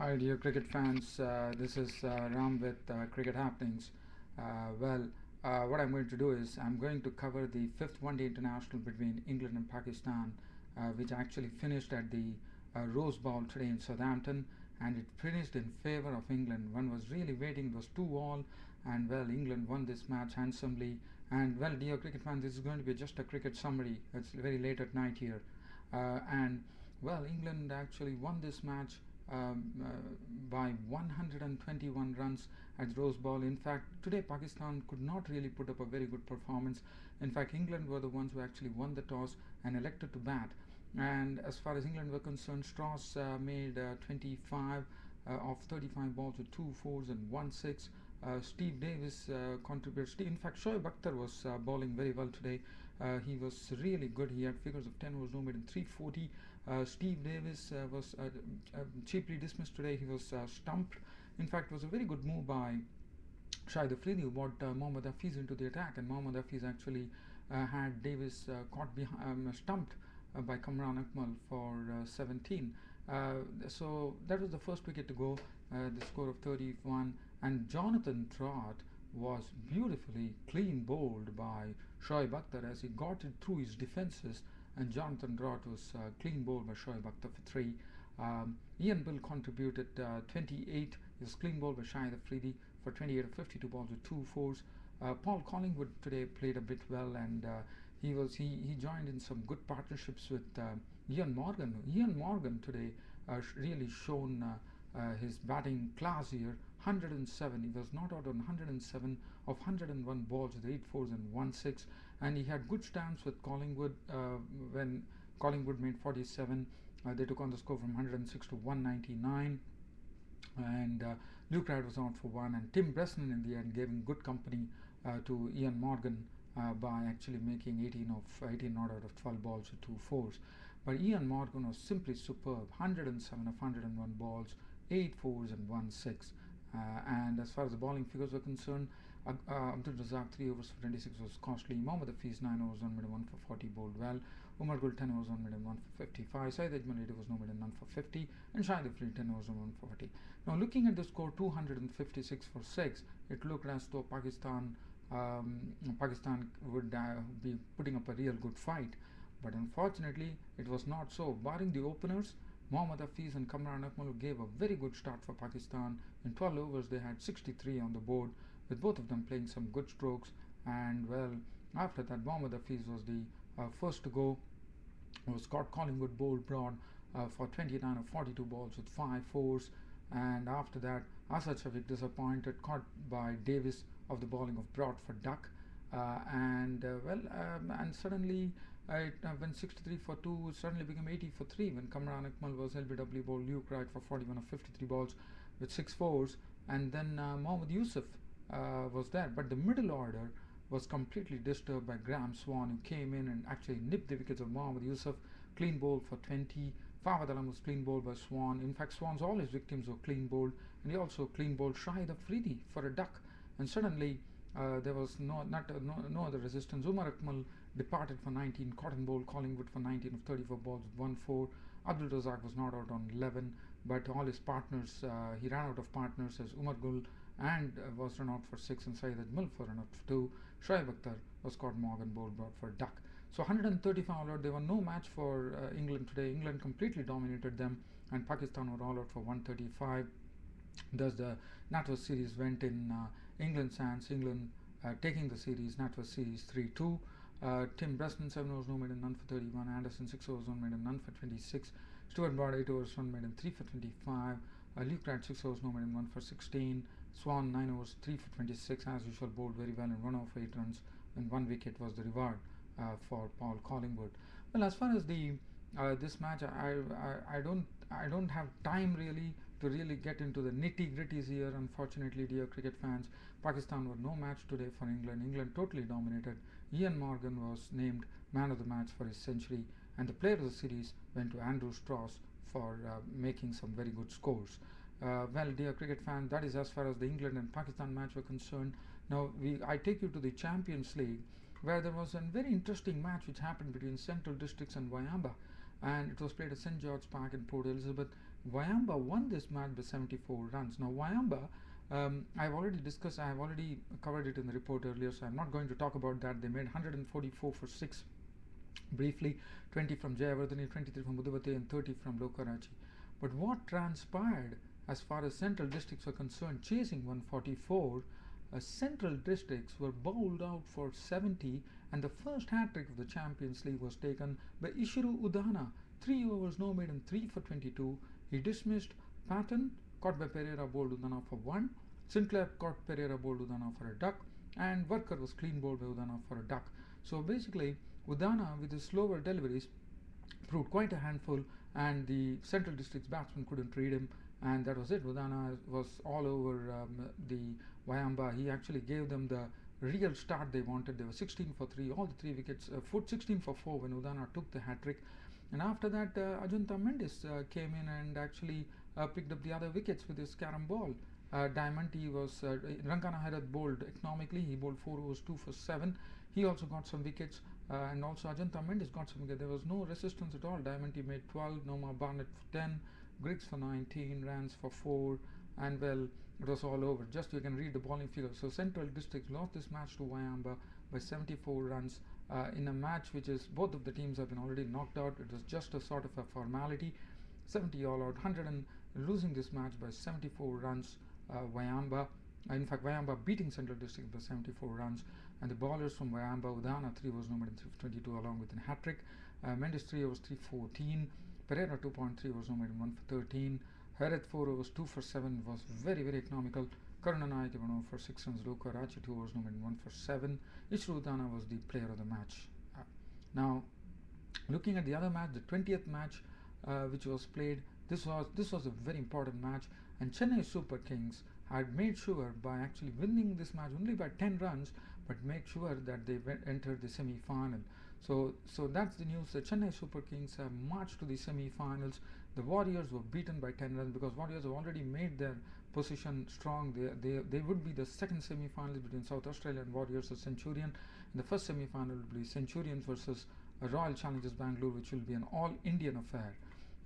Hi, dear cricket fans. This is Ram with Cricket Happenings. What I'm going to do is I'm going to cover the fifth one-day international between England and Pakistan, which actually finished at the Rose Bowl today in Southampton, and it finished in favor of England. One was really waiting; it was 2-all, and England won this match handsomely. And dear cricket fans, this is going to be just a cricket summary. It's very late at night here, and England actually won this match by 121 runs at Rose Bowl. In fact, today Pakistan could not really put up a very good performance. In fact, England were the ones who actually won the toss and elected to bat. And as far as England were concerned, Strauss made 25 of 35 balls with two fours and one six. Steve Davis contributed. In fact, Shoaib Akhtar was bowling very well today. He was really good. He had figures of 10 overs, no made in 340. Steve Davis was cheaply dismissed today. He was stumped. In fact, it was a very good move by Shahid Afridi, who brought Mohammad Hafiz into the attack, and Mohammad Hafiz actually had Davis caught stumped by Kamran Akmal for 17. So that was the first wicket to go, the score of 31. And Jonathan Trott was beautifully clean bowled by Shoaib Akhtar as he got it through his defences. And Jonathan Trott was clean bowled by Shoaib Akhtar for 3. Ian Bill contributed 28. He was clean bowled by Shahid Afridi for 28 of 52 balls with two fours. Paul Collingwood today played a bit well, and he joined in some good partnerships with Ian Morgan. Ian Morgan today really shown his batting class here. 107. He was not out on 107 of 101 balls with 8 fours and 1 6, and he had good stamps with Collingwood when Collingwood made 47. They took on the score from 106 to 199. And Luke Wright was out for 1, and Tim Bresnan in the end gave him good company to Ian Morgan by actually making 18 not out of 12 balls with 2 fours. But Ian Morgan was simply superb. 107 of 101 balls, 8 fours and 1 6. And as far as the bowling figures were concerned, Abdul Razak 3 overs for 26 was costly. Mohammad Hafiz 9 overs 1 mid 1 for 40 bowled well. Umar Gul 10 overs 1 mid 1 for 55. Saeed Ajmal 8 overs no mid and none for 50. And Shahid Afridi 10 overs 1 for 40. Now looking at the score 256 for 6, it looked as though Pakistan would be putting up a real good fight. But unfortunately, it was not so. Barring the openers, Mohammad Hafiz and Kamran Akmal gave a very good start for Pakistan. In 12 overs, they had 63 on the board, with both of them playing some good strokes. And after that, Mohammad Hafiz was the first to go. Scott Collingwood bowled broad for 29 of 42 balls with 5 fours. And after that, Asad Shafiq disappointed, caught by Davis of the bowling of Broad for duck. And suddenly it went 63 for 2, it suddenly became 80 for 3 when Kamran Akmal was LBW bowled Luke Wright for 41 of 53 balls with 6 fours, and then Mohammad Yusuf was there. But the middle order was completely disturbed by Graham Swan, who came in and actually nipped the wickets of Mohammad Yusuf, clean bowled for 20. Fawad Alam was clean bowled by Swan. In fact, Swan's all his victims were clean bowled, and he also clean bowled Shahid Afridi for a duck. And suddenly there was no other resistance. Umar Akmal departed for 19, cotton bowled Collingwood for 19 of 34 balls with 1 4. Abdul Razak was not out on 11, but all his partners, he ran out of partners as Umar Gul and was run out for 6, and Saeed Ajmal for run out for 2. Shoaib Akhtar was caught Morgan bowled broad for a duck. So 135 all out. They were no match for England today. England completely dominated them, and Pakistan were all out for 135. Thus, the natwest series went in England's hands. England taking the series, natwest series 3-2. Tim Bresnan 7 overs no made and none for 31. Anderson 6 overs 1 made and none for 26. Stuart Broad 8 overs 1 made and 3 for 25. Luke Wright 6 overs no made and 1 for 16. Swan 9 overs 3 for 26. As usual, bowled very well and 1 over 8 runs, and 1 wicket was the reward for Paul Collingwood. Well, as far as the this match, I don't have time really to really get into the nitty gritties here. Unfortunately, dear cricket fans, Pakistan were no match today for England. England totally dominated. Ian Morgan was named man of the match for his century, and the player of the series went to Andrew Strauss for making some very good scores. Dear cricket fans, that is as far as the England and Pakistan match were concerned. Now, I take you to the Champions League, where there was a very interesting match which happened between Central Districts and Wayamba, and it was played at St George's Park in Port Elizabeth. Wayamba won this match by 74 runs. Now, Wayamba, I've already discussed, I've already covered it in the report earlier, so I'm not going to talk about that. They made 144 for 6 briefly, 20 from Jayavardhani, 23 from Udavate, and 30 from Lokarachi. But what transpired as far as central districts were concerned, chasing 144, central districts were bowled out for 70, and the first hat-trick of the Champions League was taken by Ishiru Udana. 3 overs, no made, and 3 for 22. He dismissed Patton, caught by Pereira, bowled Udana for 1. Sinclair caught Pereira, bowled Udana for a duck, and Worker was clean bowled by Udana for a duck. So basically, Udana, with his slower deliveries, proved quite a handful, and the Central District's batsman couldn't read him, and that was it. Udana was all over the Wayamba. He actually gave them the real start they wanted. They were 16 for 3, all the 3 wickets, 16 for 4 when Udana took the hat-trick. And after that, Ajunta Mendes came in and actually picked up the other wickets with his carom ball. Diamanti was, Rangana Herath bowled economically. He bowled 4 overs, 2 for 7. He also got some wickets, and also Ajunta Mendes got some wickets. There was no resistance at all. Diamanti made 12, Noma Barnett for 10, Griggs for 19, Rance for 4, and well, it was all over. Just you can read the bowling figures. So Central Districts lost this match to Wayamba by 74 runs in a match which is, both of the teams have been already knocked out. It was just a sort of a formality. 70 all out, 100 and losing this match by 74 runs. Wayamba, in fact, Wayamba beating Central District by 74 runs, and the bowlers from Wayamba, Udana 3 overs, no more than 22 along with a hat-trick. Mendes 3 overs, 3 for 14. Pereira 2.3 overs, no more than 1 for 13. Herath 4 overs, 2 for 7 was very, very economical. Karunanayak 1 over for 6 runs. Lokarachi 2 overs, no more than 1 for 7. Ishiru Udana was the player of the match. Now, looking at the other match, the 20th match which was played, this was a very important match, and Chennai Super Kings had made sure by actually winning this match only by 10 runs, but made sure that they entered the semi-final. So that's the news. The Chennai Super Kings have marched to the semi-finals. The Warriors were beaten by 10 runs because Warriors have already made their position strong. They would be the second semi-final between South Australia and Warriors or Centurion. And the first semi-final will be Centurions versus Royal Challengers Bangalore, which will be an all-Indian affair.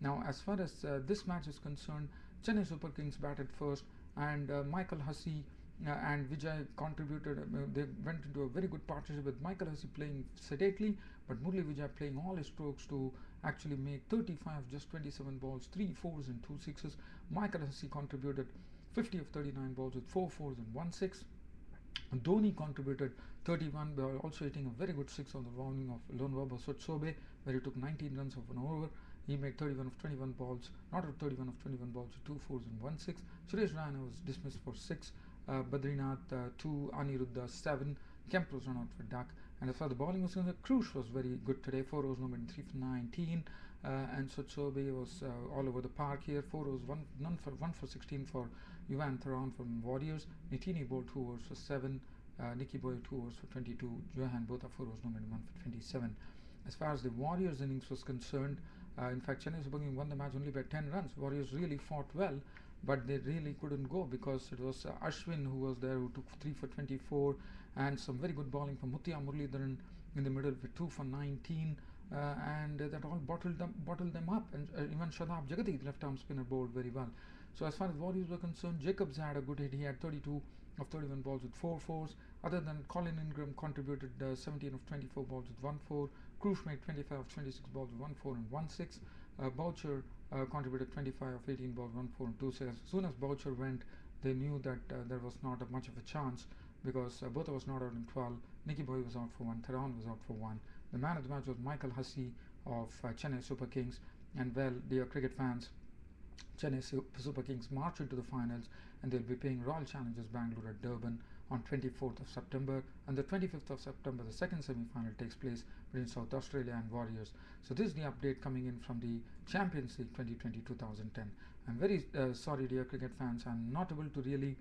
Now, as far as this match is concerned, Chennai Super Kings batted first, and Michael Hussey and Vijay contributed. They went into a very good partnership with Michael Hussey playing sedately, but Murli Vijay playing all his strokes to actually make 35, just 27 balls, 3 fours and 2 sixes. Michael Hussey contributed 50 of 39 balls with 4 fours and 1 6. Dhoni contributed 31 by also hitting a very good 6 on the bowling of Lone Baba Sotsobe, where he took 19 runs of an over. He made 31 of 21 balls, not of 31 of 21 balls with 2 fours and 1 6. Suresh Raina was dismissed for 6, Badrinath 2, Aniruddha 7, Kemp was run out for duck. And as far as the bowling was concerned, Krush was very good today, 4 overs, no more than 3 for 19, and Sotsobe was all over the park here, 4 overs, 1 for 16 for Yuvan Theron from Warriors. Nitini bowled 2 overs for 7, Nicky Boy 2 overs for 22, Johan both are 4 overs, no more than 1 for 27. As far as the Warriors innings was concerned, in fact, Chennai Super Kings won the match only by 10 runs. Warriors really fought well, but they really couldn't go because it was Ashwin who was there, who took 3 for 24, and some very good bowling from Muthiah Muralidharan in the middle with 2 for 19, and that all bottled them up. And even Shadab Jagati, the left-arm spinner, bowled very well. So as far as Warriors were concerned, Jacobs had a good hit. He had 32 of 31 balls with 4 fours. Other than Colin Ingram contributed 17 of 24 balls with 1 4. Krush made 25 of 26 balls with 1 4 and 1 6. Boucher contributed 25 of 18 balls, 1 4 and 2 6. As soon as Boucher went, they knew that there was not much of a chance because both was not out in 12. Nicky Boy was out for 1. Theron was out for 1. The man of the match was Michael Hussey of Chennai Super Kings. And well, dear cricket fans, Chennai Super Kings march into the finals, and they'll be playing Royal Challengers Bangalore at Durban on 24th of September, and the 25th of September the second semi-final takes place between South Australia and Warriors. So this is the update coming in from the Champions League 2020-2010. I'm very sorry, dear cricket fans, I'm not able to really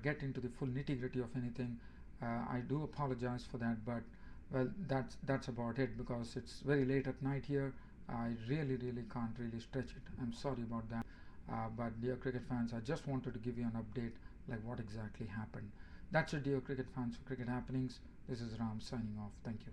get into the full nitty-gritty of anything. I do apologize for that, but well, that's about it because it's very late at night here. I really can't really stretch it. I'm sorry about that. But dear cricket fans, I just wanted to give you an update like what exactly happened. That's it, dear cricket fans, for Cricket Happenings. This is Ram signing off. Thank you.